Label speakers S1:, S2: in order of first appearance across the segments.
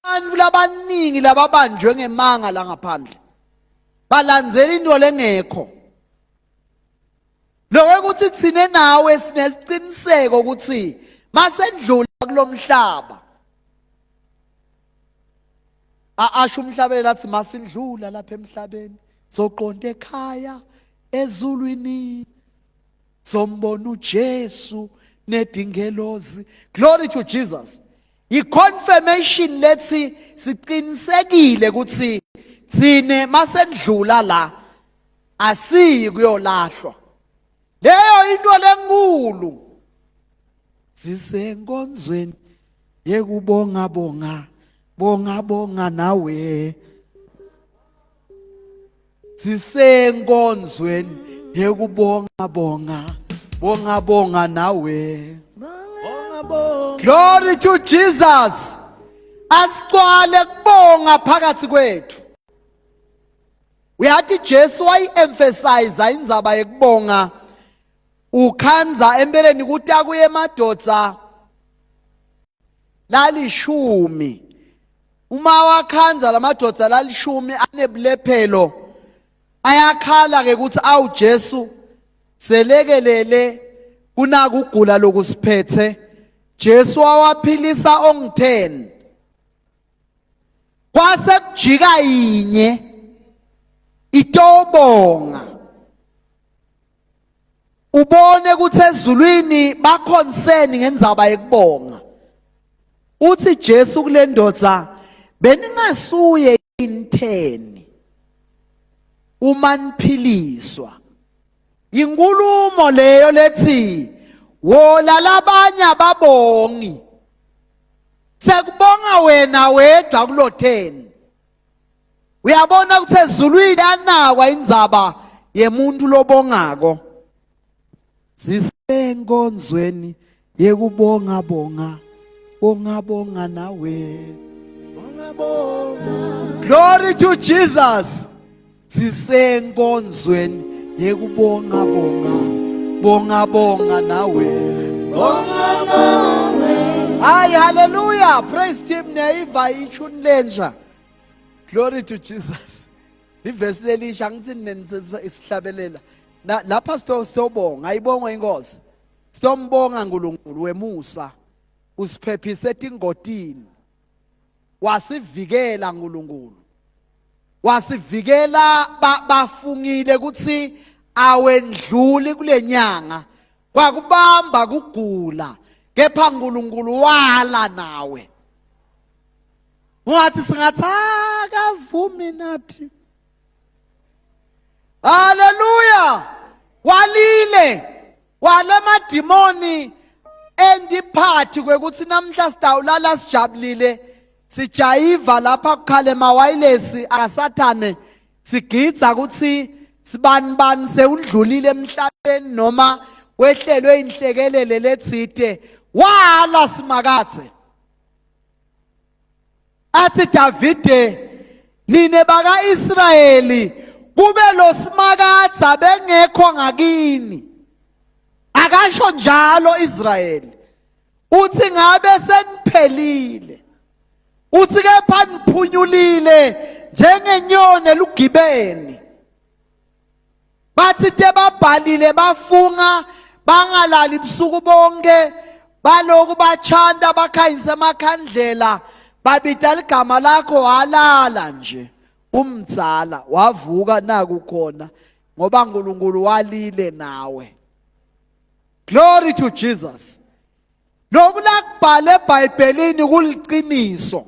S1: Abantu labaningi lababanjwe ngemanga la ngaphandle balandzela into lengekho. Lokho ukuthi thine nawe sinesiciniseko ukuthi masendlula kulomhlaba. Asho umhlabeni athi masindlula lapha emhlabeni soqonda ekhaya ezulwini sombona uJesu nedingelozi. Glory to Jesus. I-confirmation lethi siqinisekile ukuthi thine masendlula la asiyi kuyolahlwa. Leyo into lenkulu. Sisenkonzweni yekubonga bonga bonga bonga nawe. Sisenkonzweni yekubonga bonga bonga bonga nawe. Glory to Jesus. Asicwale kubonga phakathi kwethu. Uyathi Jesu wayi-emphasize indzaba yekubonga. Ukhanza empeleni ukuthi akuye emadodza lalishumi. Uma wakhanza lamadodza lalishumi anebulephelo, ayakhala ke ukuthi awu Jesu selekelele kunakugula lokusiphethe. Jesu wawaphilisa ongu-10. Kwase kujika yinye itobonga. Ubone ukuthi ezulwini ba concern ngendzaba yekubonga. Uthi Jesu kule ndodza beningasuye in10 uma niphiliswa. Inkulumo leyo lethi wola labanye ababongi sekubonga wena wedwa kulo 10. Uyabona ukuthi ezulwini anakwa indzaba yemuntu lobongako. Sisenkonzweni yekubonga bonga bonga bonga nawe. Bonga bonga. Glory to Jesus. Sisenkonzweni yekubonga bonga bonga bonga nawe. Bonga bonga. Ay, hallelujah. Praise him neiva ichun lenja. Glory to Jesus. Iverse lelisha ngithi nesihlabelela. Lapha sitobonga, ayibonga inkosi. Sitombonga uNkulunkulu wemusa. Usiphephise etingotini. Wasivikela uNkulunkulu. Wasivikela bafungile ukuthi awendluli kulenyanga. Kwakubamba kugula. Kepha uNkulunkulu wala nawe. Ungathi singathi akavumi nathi. Hallelujah. Walile wale madimoni endiphathi kwekuthi namhla sidawulala sijabulile sijayiva lapha kukhale mawayilesi asathane sigidza ukuthi sibani sewudlulile emhlabeni noma wehlelwe inhlekelele letsite wala simakathe. Athi Davide nine baka Israeli kube lo simakatha bengekho ngakini. Akasho njalo Israeli. Uthi ngabe seniphelile. Uthi kepha niphunyulile njengenyoni elugibeni. Bathi te babhalile bafunga bangalali busuku bonke baloku bachanda bakhanyisa amakhandlela babita ligama lakho walala nje. Umzala wavuka naku khona ngoba uNkulunkulu walile nawe. Glory to Jesus. Lokulakubhale eBhayibhelini kuliqiniso.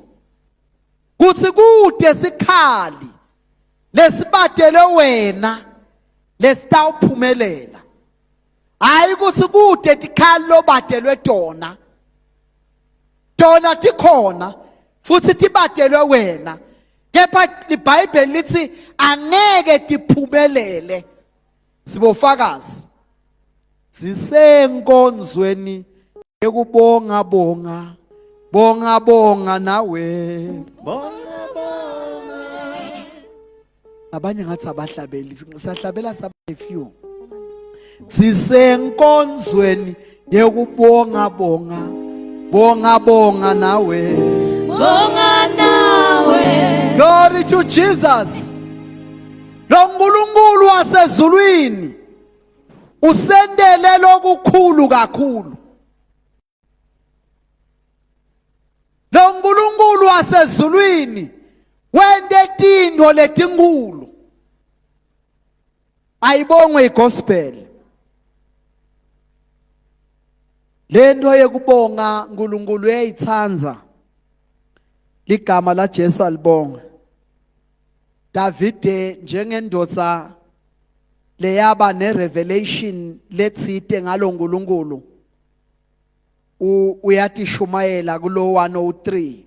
S1: Kuthi kude sikhali lesibadele wena lesitawuphumelela. Hayi kuthi kude tikhali lobadelwe tona. Tona tikhona futhi tibadelwe wena. Kepha iBhayibheli lithi angeke tiphumelele. Sibofakazi. Sisenkonzweni yekubonga bonga bonga bonga nawe. Bonga bonga. Abanye ngathi abahlabeli sisahlabela sabayifew. Sisenkonzweni yekubonga bonga bonga bonga nawe. Bonga nawe. Glory to Jesus. Lo nkulunkulu wasezulwini usendele lokukhulu kakhulu. Lo nkulunkulu wasezulwini wende tintfo letinkulu. Ayibongwe igospel. Lento yekubonga nkulunkulu uyayitsanza. Ligama la Jesu alibonga. Davide njengendoda leyaba nerevelation letsite ngalo nkulunkulu uyatishumayela kulo 103.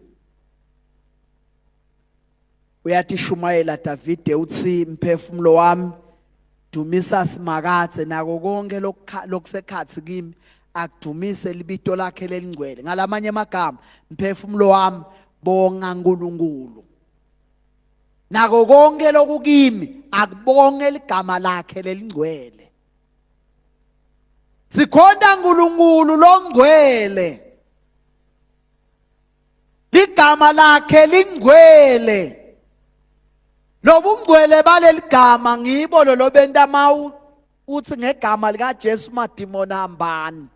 S1: Uyatishumayela Davide uthi mphefumulo wami dumisa simakathe nako konke lokusekhatsi kimi akudumise libito lakhe lelingcwele. Ngalamanye amagama mphefumulo wami bonga nkulunkulu. Nako konke lokukimi akubonge ligama lakhe lelingcwele. Sikhonda nkulunkulu longcwele. Ligama lakhe lingcwele. Lobungcwele baleligama ngibo lobenta mawu uthi ngegama lika Jesu madimoni ahambani.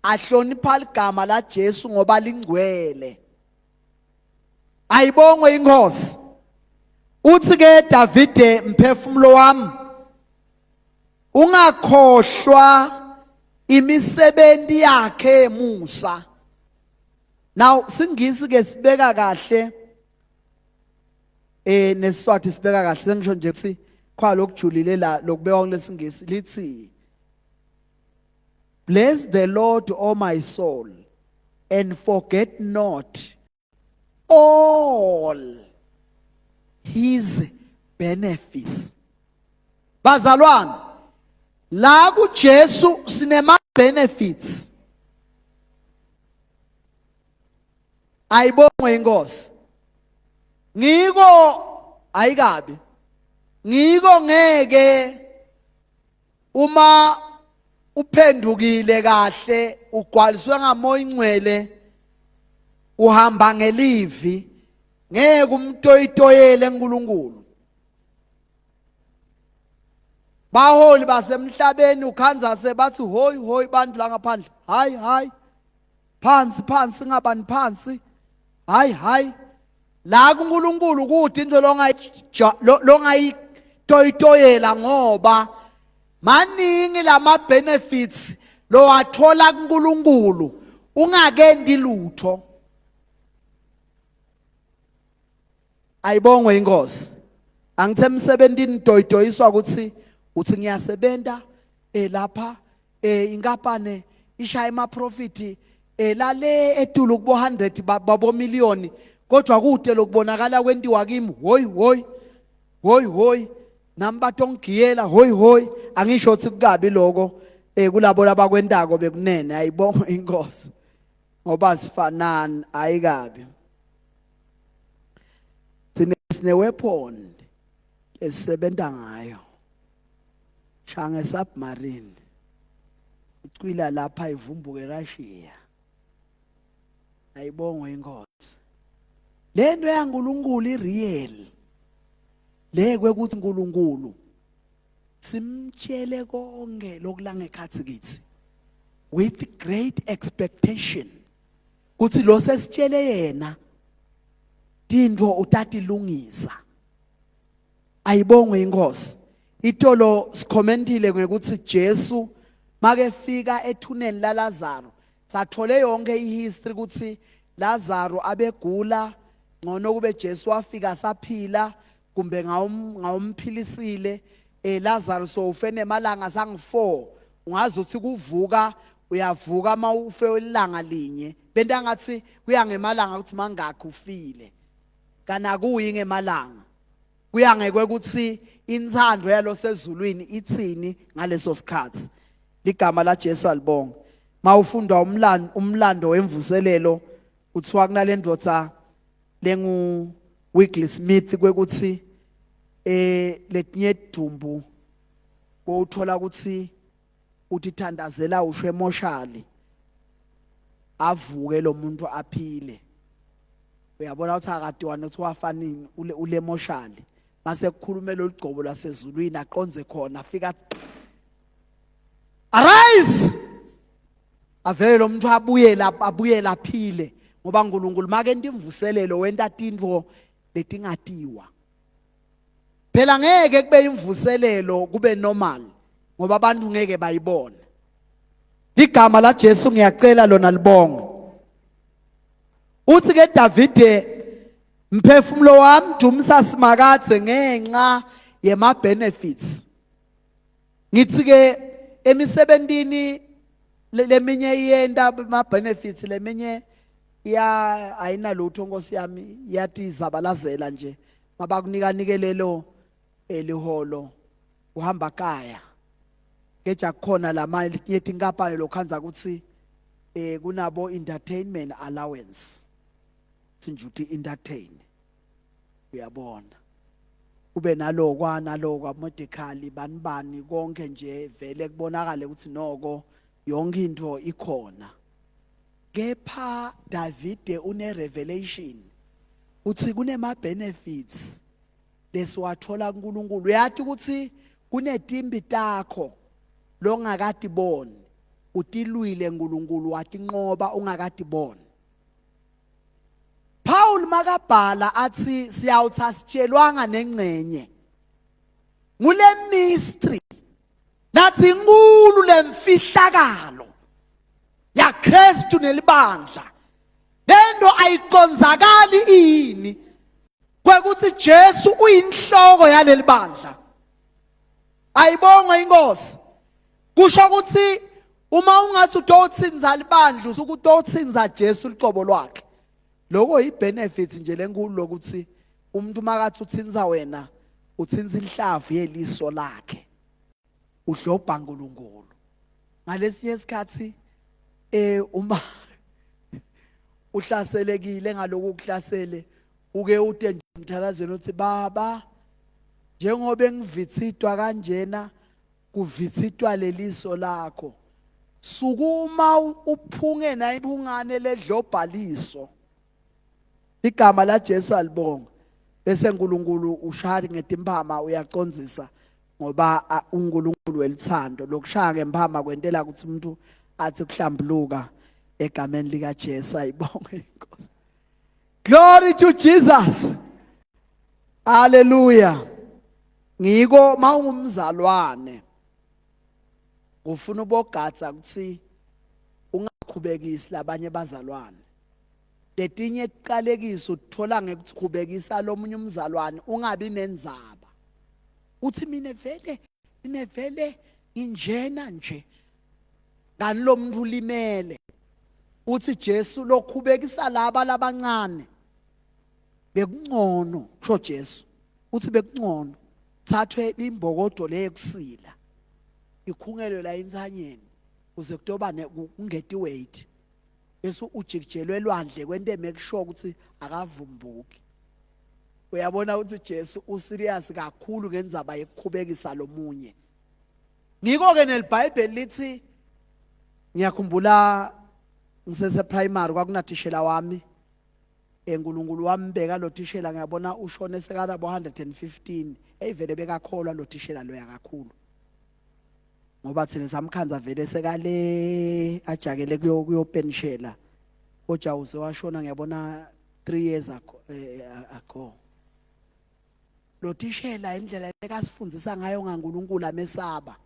S1: Ahlonipha ligama la Jesu ngoba lingcwele. Ayibongwe inkosi. Uthi ke Davide mphefumulo wami ungakhohlwa imisebenzi yakhe emusa. Now singisi ke sibeka kahle nesiswati sibeka kahle sengisho nje kuthi kwa lokujulile la lokubekwa kulesingisi lithi bless the Lord, O my soul, and forget not all his benefits. Bazalwane, la ku Jesu sinema benefits. Ayibongwe inkosi. Ngiko ayikabi. Ngiko ngeke uma uphendukile kahle ugwaliswe ngamoya ingcwele uhamba ngelivi ngeke umtoyitoyele nkulunkulu. Baholi basemhlabeni ukhanza sebathi hoyi hoyi bantu la ngaphandle hayi hayi phansi phansi ngabani phansi hayi hayi la kuNkulunkulu kuthi into longayitoyitoyela ngoba maningi lama benefits lo wathola kuNkulunkulu ungakendi lutho. Ayibongwe inkosi. Angithe emsebentini doyidoyiswa ukuthi uthi ngiyasebenta lapha inkapane ishaya ama profit lale etulu kubo 100 babo million kodwa kude lokubonakala kwentiwa kimi hoyi hoyi hoyi hoyi nami batongiyela hoyi hoyi angisho ukuthi kukabi lokho kulabo labakwentako bekunene. Ayibongwe inkosi ngoba sifanani ayikabi. Sine weapon esisebenza ngayo shange submarine icwila lapha ivumbuke Russia. Ayibongwe inkosi. Lento yaNkulunkulu ireal le kwekuthi uNkulunkulu simtshele konke lokulanga ekhathi kithi with great expectation kuthi lo sesitshele yena tintfo utatilungisa. Ayibongwe inkosi. Itolo sikhomentile ngekuthi Jesu makefika ethuneni la Lazaro sathole yonke ihistory ukuthi Lazaro abegula ngono kube Jesu wafika saphila kumbe ngawumphilisile Lazaro so ufene malanga sangu4 ungazi ukuthi kuvuka uyavuka mawufe ilanga linye benta ngathi kuya ngemalanga ukuthi mangakho ufile kana kuyi ngemalanga kuya ngekwe ukuthi inthando yalo sezulwini ithini ngaleso sikhathi. Ligama la Jesu alibonga. Mawufunda umlando wemvuselelo uthiwa kunale ndoda lengu Wiggley Smith kwekuthi letinye idumbu uthola ukuthi utithandazela ushwe emotionally avuke lo muntu aphile. uyabona ukuthi akadiwana ukuthi wafanini ule moshali mase kukhulume lo ligcobo lasezulwini aqonze khona afika arise avele lo muntu abuye laphile ngoba uNkulunkulu make ndimvuselelo wenta tindvo letingatiwa phela ngeke kube imvuselelo kube normal ngoba abantu ngeke bayibone igama la Jesu ngiyacela lona libonge uthi ke Davide mphefumulo wami dumisa simakathe ngenxa yema benefits ngithi ke emisebentini leminye iyenda ama benefits leminye ayinalutho Nkosi yami yathi izabalazela nje mabakunika nikelelo eliholo uhamba kaya keja khona lamali yethi inkampani lokhanza ukuthi kunabo entertainment allowance sinjuthi entertain uyabona kube nalokwa medical banibani konke nje vele kubonakala ukuthi noko yonke into ikhona kepha Davide une revelation uthi kunema benefits lesiwathola kuNkulunkulu uyathi ukuthi kunetimbi takho longakatiboni utilwile uNkulunkulu watinqoba ungakatiboni Paul makabhala athi siyawuthi asitshelwanga nengcenye ngule mystery nathi inkulu lemfihlakalo ya Kristu nelibandla lento ayikonzakali ini kwekuthi Jesu uyinhloko yaleli bandla ayibonga inkosi kusho ukuthi uma ungathi utotsinza libandla usuke utotsinza Jesu liqobo lwakhe lokho ibenefit nje lenkulu lokuthi umuntu makathi utsinza wena utsinza inhlavu yeliso lakhe uhlobha uNkulunkulu ngalesiye isikhathi uma uhlaselekile ngaloku kuhlasele uke ute mthalazeni uthi baba njengoba engivitsitwa kanjena kuvitsitwa leliso lakho sukuma uphunge nayiphungane ledlobhaliso igama la Jesu alibonga bese uNkulunkulu ushaya ngetimpama uyacondzisa ngoba uNkulunkulu welithando lokushaya ngempama kwentela ukuthi umuntu athi kuhlambuluka egameni lika Jesu ayibonge inkosi glory to Jesus hallelujah ngiko mawungumzalwane ufuna ubogatsa ukuthi ungakhubekisi labanye bazalwane letinye iqalekiso uthola ngekukhubekisa lomunye umzalwane ungabi nenzaba uthi mina vele injena nje ngani lo muntu limele uthi Jesu lokhubekisa laba labancane bekungcono kusho Jesu uthi bekungcono thathwe imbokodo leyekusila ikhungelwe la insanyeni uze kutoba ungeti weight bese ujikijelwe elwandle kwento emekusho ukuthi akavumbuki uyabona ukuthi Jesu userious kakhulu ngenzaba yekukhubekisa lomunye ngiko ke nelBhayibheli lithi ngiyakhumbula ngisese primary kwakunatishela wami uNkulunkulu wambeka lo tishela ngiyabona ushone sekala bo 115 eyivele bekakholwa lo tishela lo yakakhulu ngoba thina samkhanza vele sekale ajakele kuyopenshela koja uzewashona ngiyabona 3 years ago lo tishela indlela ekasifundisa ngayo ngaNkulunkulu amesaba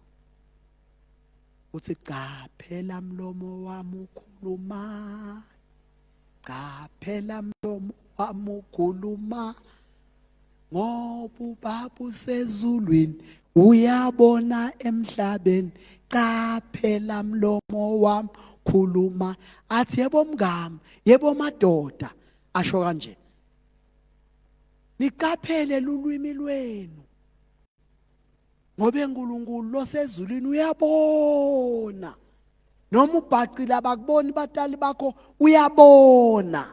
S1: uthi cha phela mlomo wami ukhuluma cha phela mlomo wami ukhuluma ngoba ubaba usezulwini uyabona emhlabeni cha phela mlomo wami khuluma athi yebo mngami yebo madoda asho kanje niqaphele lulwimi lwenu ngoba uNkulunkulu losezulwini uyabona noma ubhaqile abakuboni batali bakho uyabona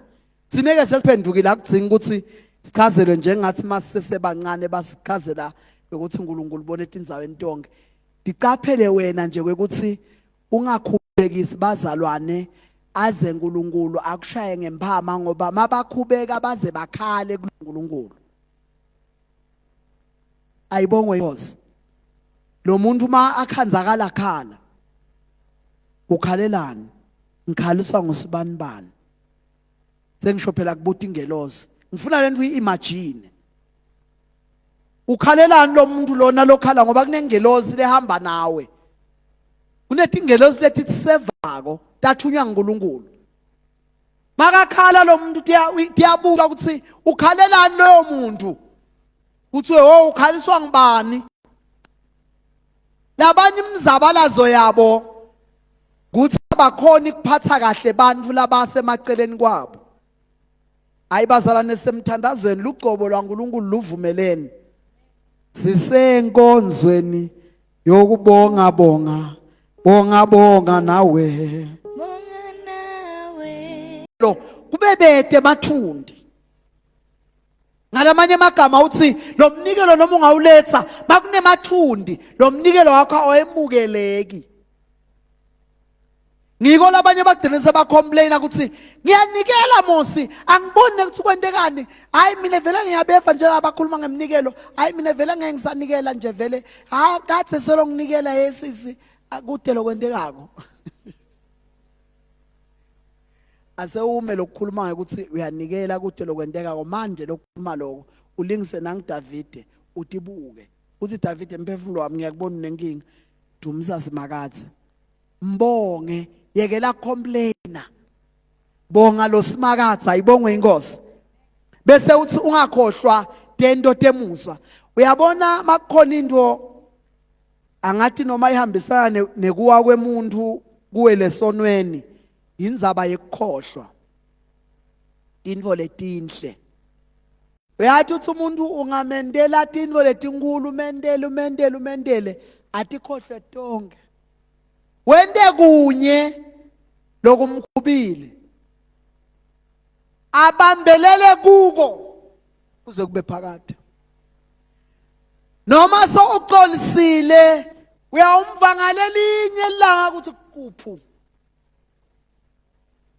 S1: sineke sesiphendukile akudzinga ukuthi sichazelwe njengathi masisesebancane basichazela ukuthi uNkulunkulu ubone etindzaweni tonke diqaphele wena nje kwekuthi ungakhubekisi bazalwane aze uNkulunkulu akushaye ngempama ngoba mabakhubeka baze bakhale kuNkulunkulu. Ayibongwe inkosi. Lo muntu ma akhanzakala khala. Ukhalelani? Ngikhaliswa ngusibani bani. Sengisho phela kubuthi ingelosi. Ngifuna lento uyi-imagine. Ukhalelani lo muntu lona lokhala ngoba kunengelosi lehamba nawe. Kunethi ingelosi lethi tsevako tathunywa nguNkulunkulu. Makakhala lo muntu tiyabuka ukuthi ukhalelani loyo muntu. Uthi wo ukhaliswa ngibani? Labanye imizabalazo yabo kuthi abakhona ukuphatha kahle bantfu labasemaceleni kwabo. Ayibazalane semthandazweni luqobo lwaNkulunkulu luvumelene. Sisenkonzweni yokubonga bonga nawe.
S2: Bonga nawe.
S1: Lo kubebede mathundi. Ngalamanye amagama uthi lo mnikelo noma ungawuletha makunemathundi lo mnikelo wakho awemukeleki. Ngiko labanye bagcina sebacomplain ukuthi ngiyanikela mosi angiboni ukuthi kwentekani. Hayi mina vele ngiyabefa nje abakhuluma ngemnikelo. Hayi mina vele ngeke ngisanikela nje vele. Ha kade selo nginikela yesisi akude lokwentekako. Ase ume lokukhuluma ukuthi uyanikela kude lokwenteka manje lokukhuluma lokho ulingise nangiDavide utibuke uthi Davide mphefumulo wami ngiyakubona unenkinga dumisa simakathe mbonge yekela complaina bonga lo simakathe ayibongwe inkosi bese uthi ungakhohlwa tento temusa uyabona makukhona into angathi noma ihambisana nekuwa kwemuntu kuwe lesonweni indzaba yekukhohlwa intfo letinhle. Uyathi uthi umuntu ungamendela tintfo letinkulu umendele atikhohlwe tonke. Wente kunye lokumkhubile. Abambelele kuko kuze kube phakade. Noma so uqolisile uyawumvangala elinye ilanga ukuthi kuphu.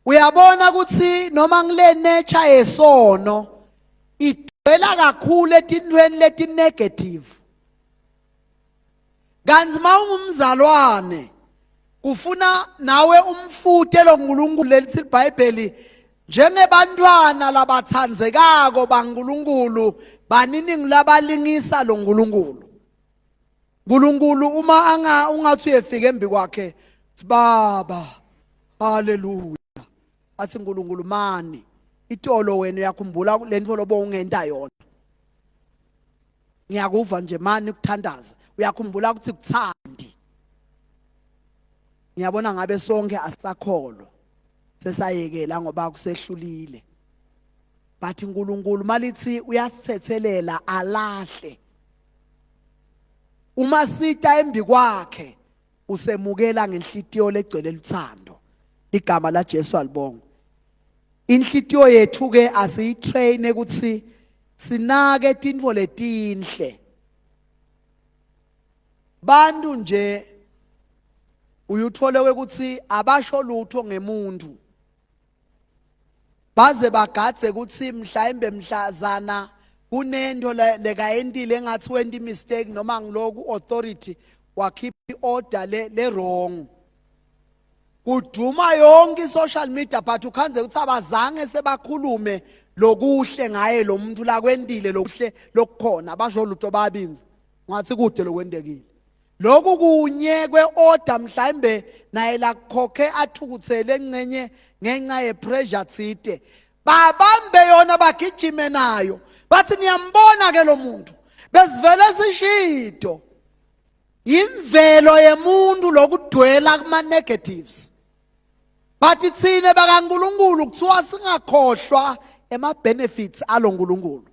S1: Uyabona ukuthi noma ngile nature yesono idwela kakhulu etintweni leti negative. Kanti mawungumzalwane ufuna nawe umfute lo nkulunkulu lelithi iBhayibheli njengebantwana labathandzekako baNkulunkulu banini ngilabalingisa lo nkulunkulu. Nkulunkulu uma ungathi uyefika embi kwakhe baba haleluya athi uNkulunkulu mani itolo wena uyakhumbula lento lobo ungenta yona ngiyakuva nje mani ukuthandaza uyakhumbula ukuthi kuthandi ngiyabona ngabe sonke asisakholwa sesayekela ngoba kusehlulile bathi uNkulunkulu malithi uyasithethelela alahle uma sita embi kwakhe usemukela ngenhlitiyo legcwele luthando igama la Jesu alibonga. Inhlitiyo yethu ke asiyitrain ukuthi sinake tintfo letinhle. Bantu nje uyuthole ukuthi abasho lutho ngemuntu. Baze bagadze ukuthi mhlawumbe mhlazana kunento lekayentile engathi went mistake noma ngiloku authority wakhipha order le wrong. Kuduma yonke social media but ukhanze ukuthi abazange sebakhulume lokuhle ngaye lo muntu la kwendile lokuhle lokukhona basho lutho babinza ngathi kude lokwendekile lokhu kunye kweorder mhlawumbe naye la khokhe athukuthele encenye ngenxa yepressure tsite babambe yona bagijime nayo bathi niyambona ke lo muntu besivele sishido imvelo yemuntu lokudwela kuma negatives. Bathi thine bakaNkulunkulu kuthiwa singakhohlwa ema benefits alo nkulunkulu.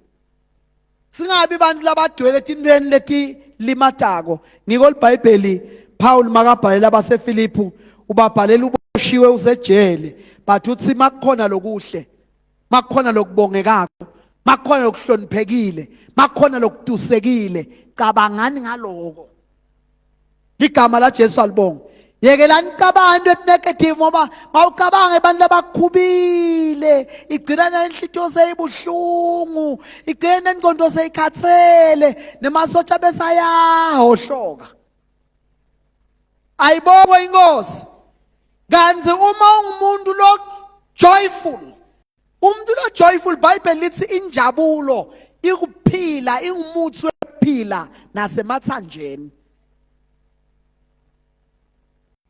S1: Singabi bantu labadwele tintweni leti limatako. Ngiko iBhayibheli Paul makabhalela abaseFilipi ubabhalela uboshiwe usejele but uthi makukhona lokuhle makukhona lokubongekako makukhona lokuhloniphekile makukhona lokudusekile cabangani ngaloko. Igama la Jesu alibonga. yekelani cabanga into negative ngoba mawucabanga abantu abakhubile igcina nenhlitiyo seyibuhlungu igcina nengqondo seyikhathele nemasotsha besayahohloka ayibonge inkosi kanzi uma ungumuntu lo joyful umuntu lo joyful Bible lithi injabulo ikuphila ingumuthi wokuphila nasemathanjeni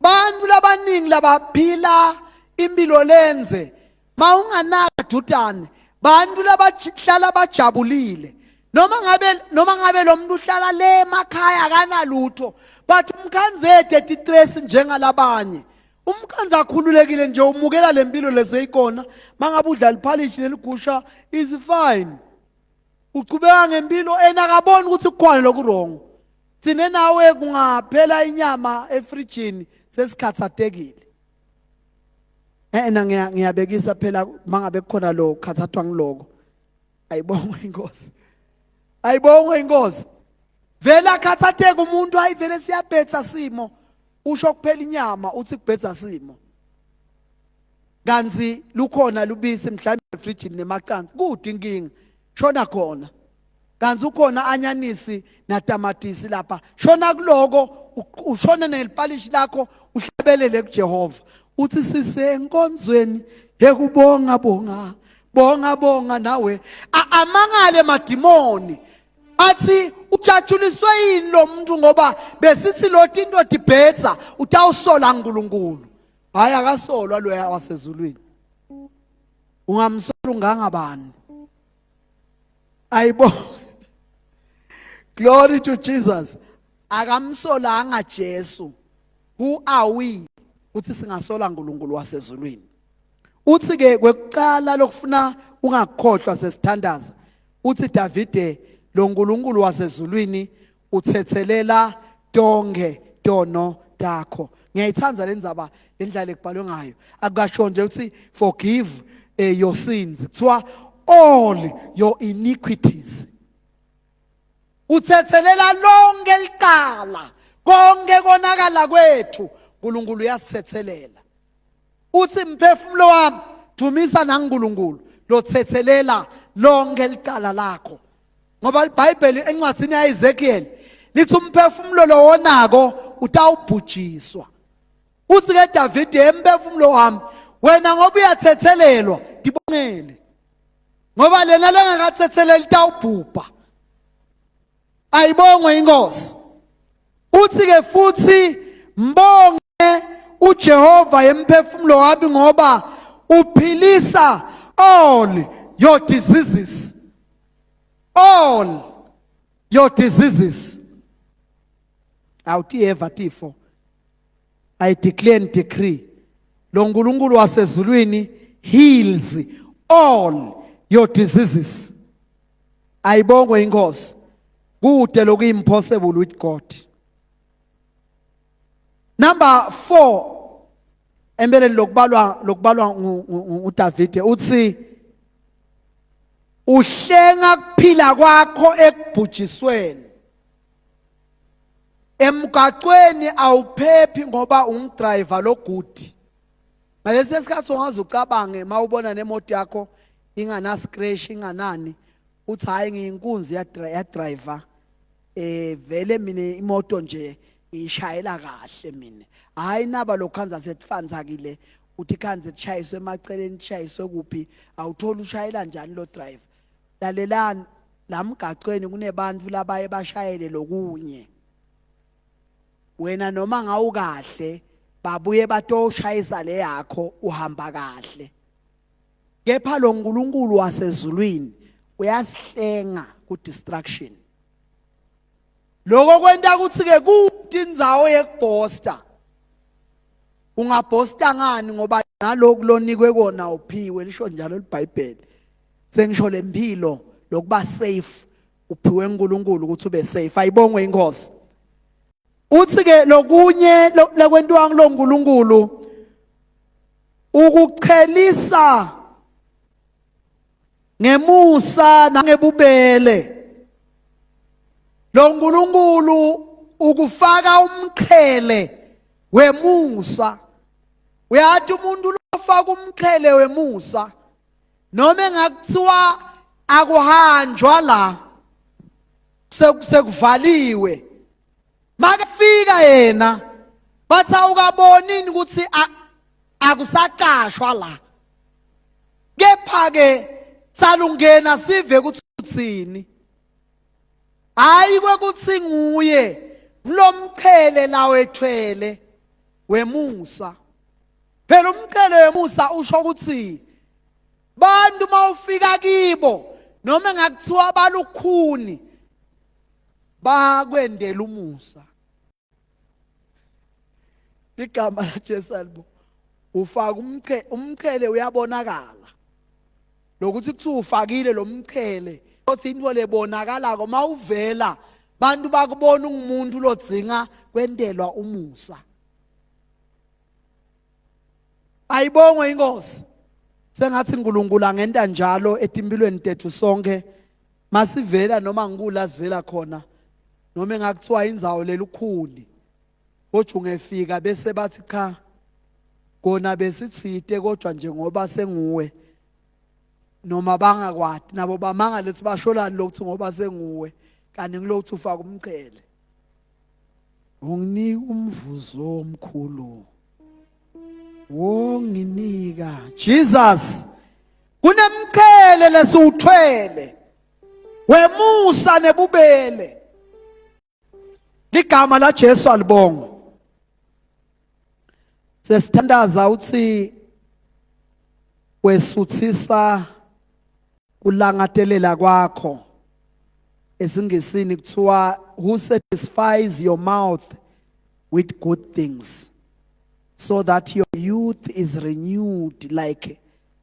S1: bantu labaningi labaphila impilo lenze mawunganaka dudane bantu labahlala bajabulile noma ngabe lo muntu uhlala le emakhaya akanalutho but umkhanzethe etistress njengalabanye umkhanze akhululekile nje umukela lempilo leseyikona mangabe udla liphalishi neligusha is fine uqhubeka ngempilo enakabona ukuthi kukhona lokurong sine nawe kungaphela inyama efrijini sesikhathatekile ngiyabekisa phela mangabe kukhona lo khathathwa ngiloko ayibonge inkosi ayibonge inkosi vela khathatheka umuntu ayivele siyabhetha simo usho kuphela inyama uthi kubhetha simo kanzi lukhona lubisi mhlawumbe efrijini nemacansi kude inkinga shona khona kanzi ukhona anyanisi natamatisi lapha shona kuloko ushona nelipalishi lakho uhlabelele kuJehova uthi sisenkonzweni yekubonga bonga nawe amangale madimoni athi ujatshuliswe yini lo muntu ngoba besithi lo into dibhetha utawusola uNkulunkulu hayi akasolwa lo wasezulwini ungamsola ungangabani ayibo glory to Jesus akamsolanga Jesu who are we uthi singasola uNkulunkulu wasezulwini uthi ke kwekuqala lokufuna ungakhohlwa sesithandaza uthi Davide lo uNkulunkulu wasezulwini uthethelela tonke tono takho ngiyayithanda lenzaba lendlela ekubhalwe ngayo akukasho nje uthi forgive your sins kuthiwa all your iniquities uthethelela lonke licala konke konakala kwethu uNkulunkulu uyasithethelela uthi mphefumulo wami dumisa naNkulunkulu lo thethelela lonke licala lakho ngoba iBhayibheli encwadini yaEzekiel lithi umphefumulo lo wonako utawubhujiswa uthi ke Davide emphefumulo wami wena ngoba uyathethelelwa dibongele ngoba lena lengakathethelela litawubhubha ayibongwe inkosi uthi ke futhi mbonge uJehova emphefumulo wami ngoba uphilisa all your diseases awuthi eva tifo I declare and decree lo uNkulunkulu wasezulwini heals all your diseases ayibongwe inkosi kude lokuyimpossible with God. Number 4 embeleni lokubalwa uDavide uthi uhlenga kuphila kwakho ekubhujisweni emgaqweni awuphephi ngoba ungidriver lo good ngalesi sikhathi ungaze ucabange mawubona nemoto yakho ingana scratch inganani uthi hayi ngiyinkunzi ya driver vele mina imoto nje ishayela kahle mina hayi naba lokhanza setfanzakile uthi khanze tshayiswe emaceleni tshayiswe kuphi awuthola ushayela njani lo driver lalelani lamgaqweni kunebantu labaye bashayele lokunye wena noma ngawukahle babuye batoshayisa le yakho uhamba kahle kepha lo uNkulunkulu wasezulwini uyasihlenga ku distraction lokho kwenta ukuthi ke kuthi indzawo yekubhosta ungabhosta ngani ngoba naloku lonikwe kona uphiwe lisho njalo iBhayibheli sengisho lempilo lokuba safe uphiwe uNkulunkulu ukuthi ube safe ayibongwe inkosi uthi ke lokunye lekwentiwa ngilo uNkulunkulu ukuchelisa ngemusa nangebubele lo uNkulunkulu ukufaka umqhele wemusa. Uyathi umuntu lofaka umqhele wemusa noma engakuthiwa akuhanjwa la sekuvaliwe makafika yena bathi awukabonini ukuthi akusaqashwa la, kepha ke salungena sive ukuthi uthini. Hayi kwekuthi nguye mlomqhele la wethwele wemusa. Phela umqhele wemusa usho ukuthi bantu mawufika kibo noma ngakuthiwa balukhuni bakwendela umusa. Igama la Jesu alibo ufaka umqhele uyabonakala. Lokuthi kuthiwa ufakile lo mqhele othi into lebonakala mawuvela bantu bakubona ungumuntu lodzinga kwendelwa umusa. Ayibongwe inkosi. Sengathi uNkulunkulu angenta njalo etimpilweni tethu sonke masivela noma ngikula sivela khona noma engakuthiwa indzawo lelukhuni kodwa ungefika bese bathi cha kona besithite kodwa nje ngoba senguwe noma bangakwati nabo bamanga lethi basholani lokuthi ngoba senguwe kanti ngilokuthi ufaka umqhele. Unginika umvuzo omkhulu wonginika Jesus kunemqhele lesiuthwele wemusa nebubele. Ligama la Jesu alibonga. Sesithandaza uthi wesuthisa ulangatelela kwakho. Esingesini kuthiwa who satisfies your mouth with good things so that your youth is renewed like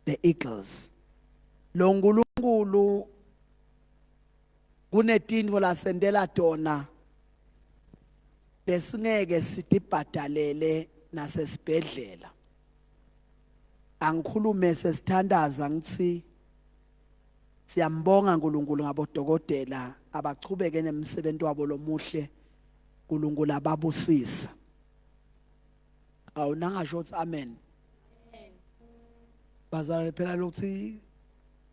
S1: the eagles. Lo nkulunkulu kunetinto lasendela tona lesingeke sitibhadalele nasesibhedlela. Angikhulume sesithandaza ngithi siyambonga uNkulunkulu ngabodokotela abachubeke nemsebenzi wabo lomuhle. uNkulunkulu ababusisa. Awunangasho uthi amen. Bazalwane phela lokuthi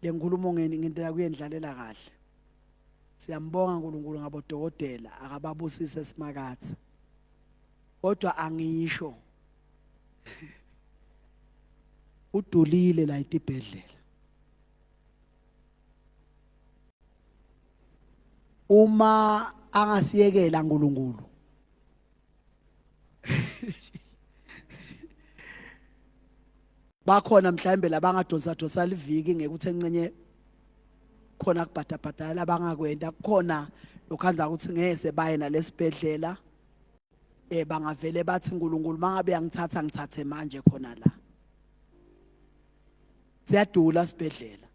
S1: lenkulumo ngintela kuyendlalela kahle. Siyambonga uNkulunkulu ngabodokotela akababusise esimakathe. Kodwa angisho udulile la etibhedlela. Uma angasiyekela uNkulunkulu bakhona mhlambe labangadonsa dosa liviki ngekuthi encenye khona kubhadabhadala labangakwenda khona lokhanza ukuthi ngeze baye nalesibhedlela bangavele bathi uNkulunkulu mangabe yangithatha ngithathe manje khona la siyadula sibhedlela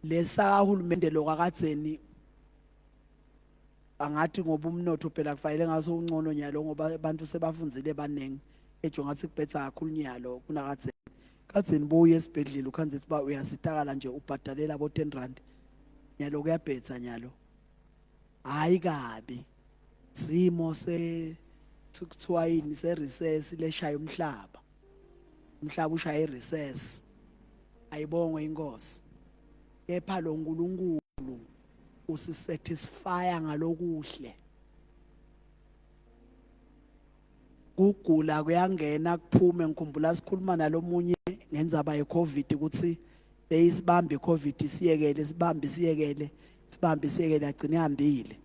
S1: lesa uhulumende lokakadzeni angathi ngoba umnotho phela kufanele ngaso ungcono nyalo ngoba abantu sebafunzile banengi ejongathi kubetha kakhulu nyalo kunakadzeni. Kadzeni boye esibhedlela ukhanze ukuthi ba uyasitakala nje ubhadalela abo 10 rand nyalo kuyabhetha nyalo. Hayi kabi simo kuthiwa yini se-recess leshaya umhlaba ushaya i-recess. Ayibongwe inkosi. Kepha lo nkulunkulu usisatisfya ngalokuhle. Kugula kuyangena kuphume. Ngikhumbula sikhuluma nalomunye ngenzaba ye-COVID ukuthi beyisibambe i-COVID siyekele sibambe agcine ihambile.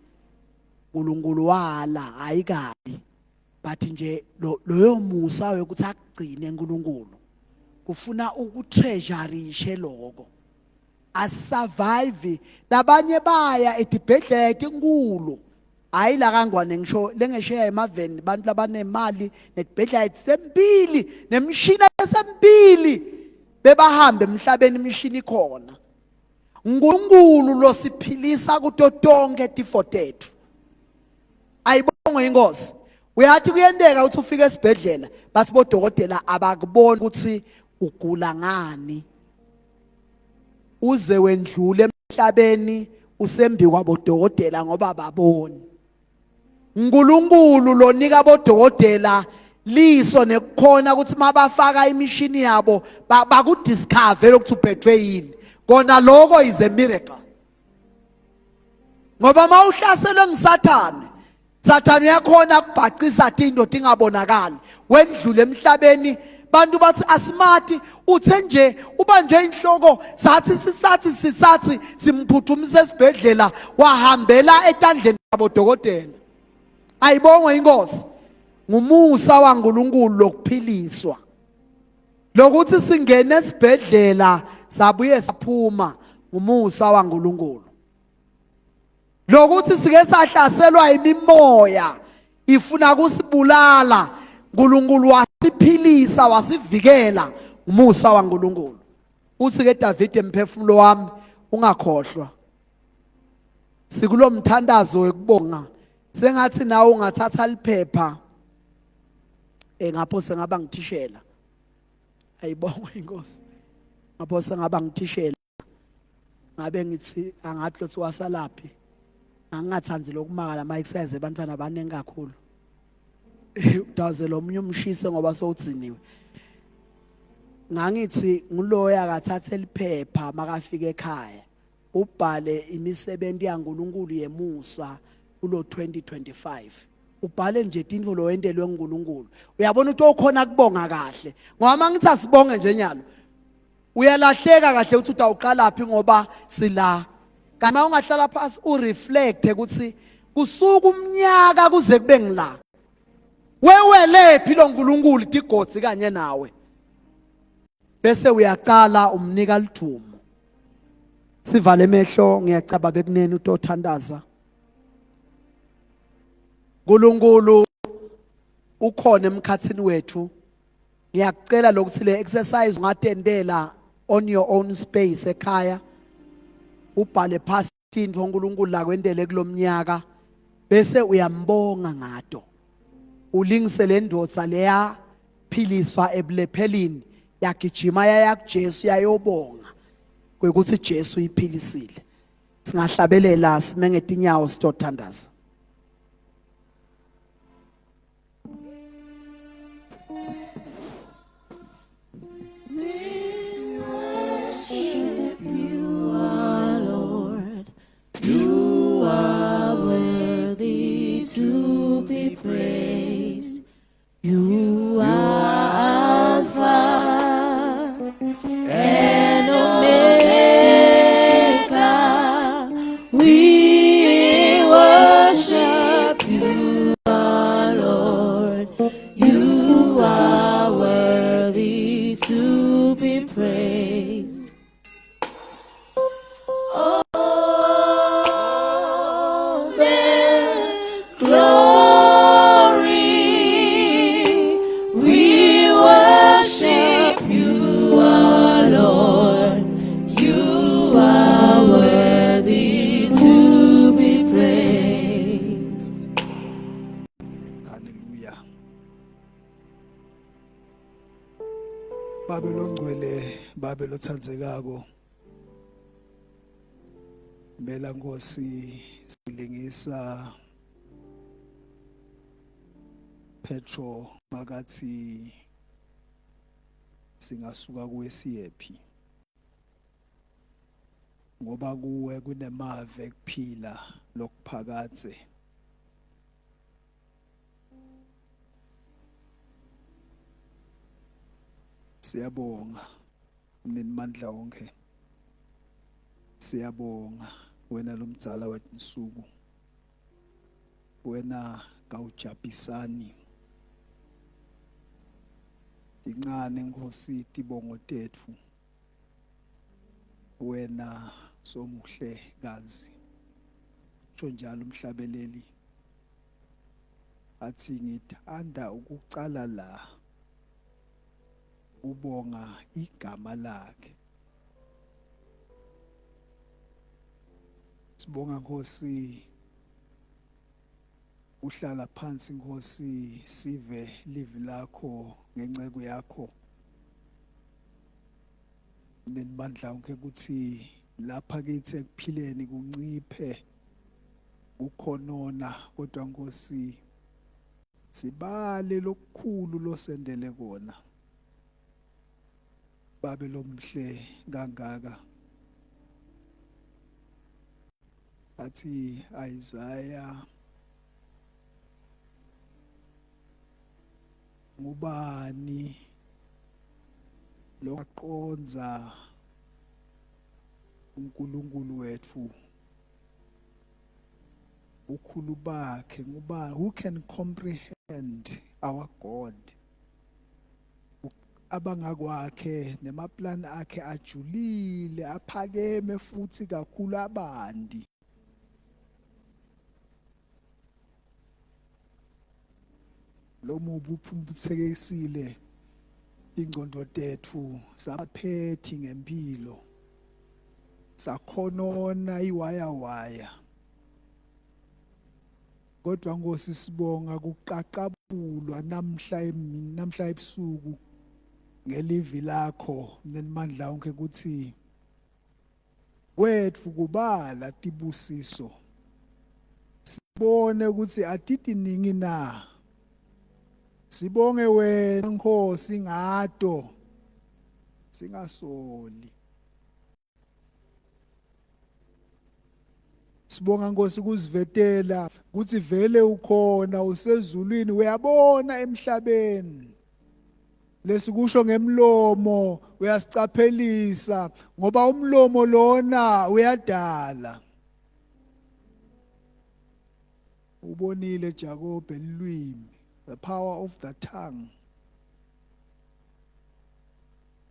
S1: uNkulunkulu wala hayi kabi but nje loyo musa wekuthi akugcine uNkulunkulu kufuna ukutreasureishe lokho asurvive. Labanye baya etibhedlela etinkulu hayi la kangwane ngisho lengesheya emaveni bantu labanemali netibhedlela sempili nemishini esempili bebahambe emhlabeni imishini khona. uNkulunkulu losiphilisa kuto tonke tifo tethu. Ayibongwe inkosi. Uyathi kuyendeka ukuthi ufike esibhedlela bathi bodokotela abakuboni ukuthi ugula ngani uze wendlule emhlabeni usembi kwabodokotela ngoba baboni. uNkulunkulu lonika bodokotela liso nekukhona ukuthi mabafaka imishini yabo bakudiscover ukuthi uphethwe yini. Kona lokho is a miracle. Ngoba mawuhlaselwe ngisathane, Sathane uyakhona ukubhacisa indoda ingabonakali. Wendlule emhlabeni bantu bathi asmart uthe nje ubanjwe inhloko sisathi simphuthumisa esibhedlela wahambela etandleni labodokotela. Ayibongwe inkosi. Ngumusa waNkulunkulu lokuphiliswa. Lokuthi singene esibhedlela sabuye saphuma ngumusa waNkulunkulu. Lokuthi sike sahlaselwa imimoya ifuna kusibulala, uNkulunkulu wasiphilisa wasivikela ngumusa waNkulunkulu. Uthi ke David emphefumulo wami ungakhohlwa. Sikulo mthandazo wekubonga. Sengathi nawe ungathatha liphepha ngapho sengaba ngithishela. Ayibongwe inkosi. Ngapho sengaba ngithishela. Ngabe ngithi angathi lothi wasalaphi. Angingathandi lokumaka la exercise abantwana abaningi kakhulu. Udazela omunye umshise ngoba sowudziniwe. Ngangithi nguloya akathathe liphepha makafika ekhaya. Ubhale imisebenzi yaNkulunkulu yemusa kulo 2025. Ubhale nje intfo lo wendelwe nguNkulunkulu. Uyabona ukuthi ukhona kubonga kahle. Ngoba mangithi asibonge nje nyalo. Uyalahleka kahle ukuthi utawuqala phi ngoba sila. Kama ungahlala phansi ureflect ukuthi kusuka umnyaka kuze kube ngila. Wewelephi lo nkulunkulu itigotsi kanye nawe. Bese uyaqala umnika lithumo. Sivale emehlo ngiyacaba bekunene utothandaza. Nkulunkulu ukhona emkhathini wethu. Ngiyakucela lokuthi le exercise ungatendela on your own space ekhaya. Ubhale past into uNkulunkulu la kwendele kulomnyaka bese uyambonga ngato. Ulingise le ndodza leya philiswa ebulephelini yagijima yaya kuJesu yayobonga kwekuthi Jesu iphilisile. Singahlabelela simengete inyawo sitothandaza.
S2: Praised. You are Alpha and Omega. We worship you, our Lord. You are worthy to be praised. Oh,
S3: Babe longcwele, babe lothandzekako. Mbela Nkosi silingisa Petro makathi singasuka kuwesiyephi. Ngoba kuwe kunemave kuphila lokuphakathe. Siyabonga uNenimandla wonke. Siyabonga wena lomdzala wetinsuku. Wena kawujabhisani. Incane Nkosi tibongo tetfu. Wena somuhle kazi. Tsho njalo umhlabeleli. Athi ngithanda ukucala la. Ubonga igama lakhe. Sibonga Nkosi uhlala phansi Nkosi sive live lakho ngenceke yakho. Nenimandla wonke ukuthi lapha kithi ekuphileni kunciphe ukhonona kodwa Nkosi sibale lokukhulu losendele kona babe lomhle kangaka athi Isaiah ngubani loqonza uNkulunkulu wethu ukhulu bakhe ngubani who can comprehend our God abangakwakhe nemaplani akhe ajulile aphakeme futhi kakhulu abandi lo mubu uphumbuthekisile ingqondo tethu saphethi ngempilo sakhonona iwaya kodwa Nkosi sibonga kuqaqabulwa namhla ebusuku ngelivi lakho nemandla onke kuthi wethu kubala tibusiso sibone ukuthi atitiningi na sibonge wena Nkosi ngato singasoli sibonga Nkosi kuzivetela ukuthi vele ukhona usezulwini uyabona emhlabeni lesikusho ngemlomo uyasicaphelisa ngoba umlomo lona uyadala ubonile Jacob elwimi the power of the tongue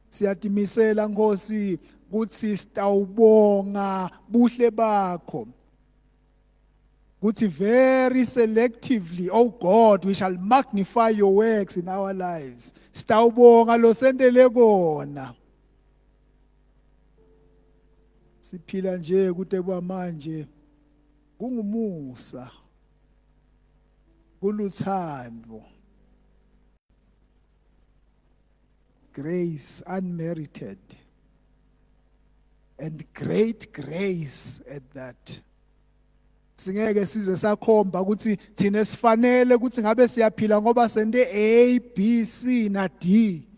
S3: siyatimisela Nkosi kuthi sitawubonga buhle bakho kuthi very selectively oh God we shall magnify your works in our lives sitawubonga lo sendele kona siphila nje kude kwamanje kungumusa kuluthando grace unmerited and great grace at that singeke size sakhomba ukuthi thina sifanele ukuthi ngabe siyaphila ngoba sende A B C na D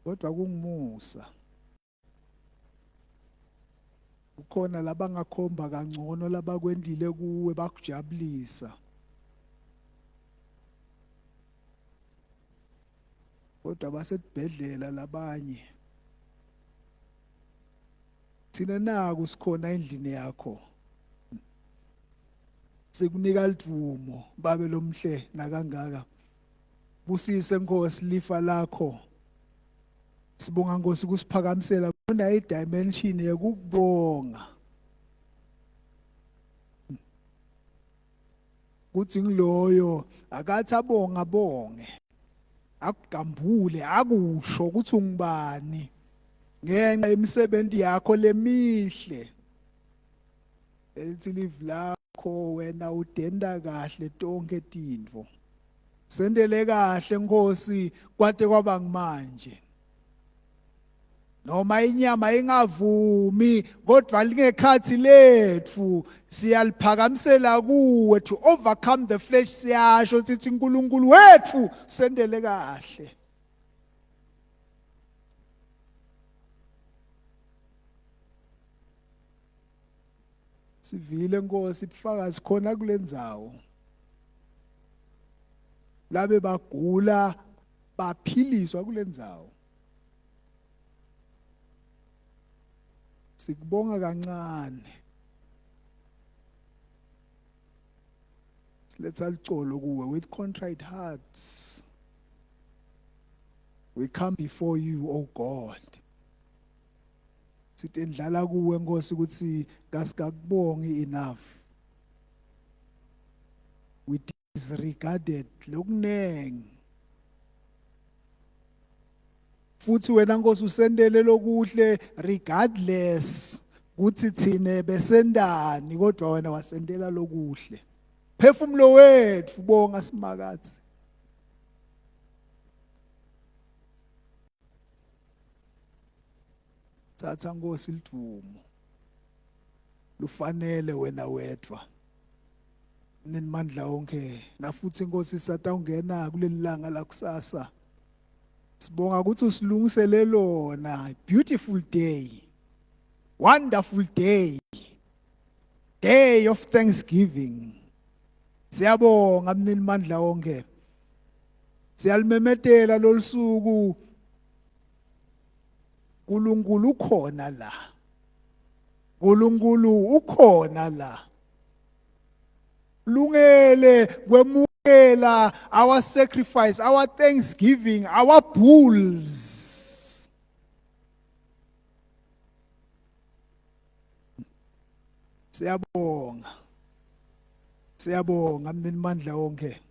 S3: kodwa kungumusa ukhona labangakhomba kangcono labakwendile kuwe bakujabulisa kodwa basedibhedlela labanye thina naku sikhona endlini yakho sikunika litvumo babe lomhle nakangaka busise Nkosi lifa lakho sibonga Nkosi kusiphakamisela kuna idimension yokubonga kuthi ngiloyo akathi abonga bonge akugambule akusho ukuthi ungibani ngenxa yemisebenzi yakho lemihle elithi live lakho wena udenda kahle tonke tintfo sendele kahle Nkosi kwade kwaba manje noma inyama ingavumi kodwa lingekhathi lethu siyaliphakamisela kuwe to overcome the flesh siyasho sithi uNkulunkulu wethu sendele kahle sivile Nkosi bufakazi khona kulendzawo labe bagula baphiliswa kulendzawo sikubonga kancane siletha licolo kuwe with contrite hearts we come before you O God sithi endlala kuwe Nkosi ukuthi kasikakubongi enough we disregarded lokunengi futhi wena Nkosi usendele lokuhle regardless ukuthi thine besendani kodwa wena wasendela lokuhle phefumulo wethu bonga simakathe thatha Nkosi litvumo lufanele wena wedwa. Ninimandla onke nafuthi inkosi satawungena kuleli langa lakusasa. Sibonga ukuthi usilungisele lona. Beautiful day. Wonderful day. Day of Thanksgiving. Siyabonga ninimandla onke. Siyalimemetela lolusuku. uNkulunkulu ukhona la. uNkulunkulu ukhona la. Lungele kwemukela our sacrifice, our thanksgiving, our bulls. Siyabonga. Siyabonga ninimandla onke.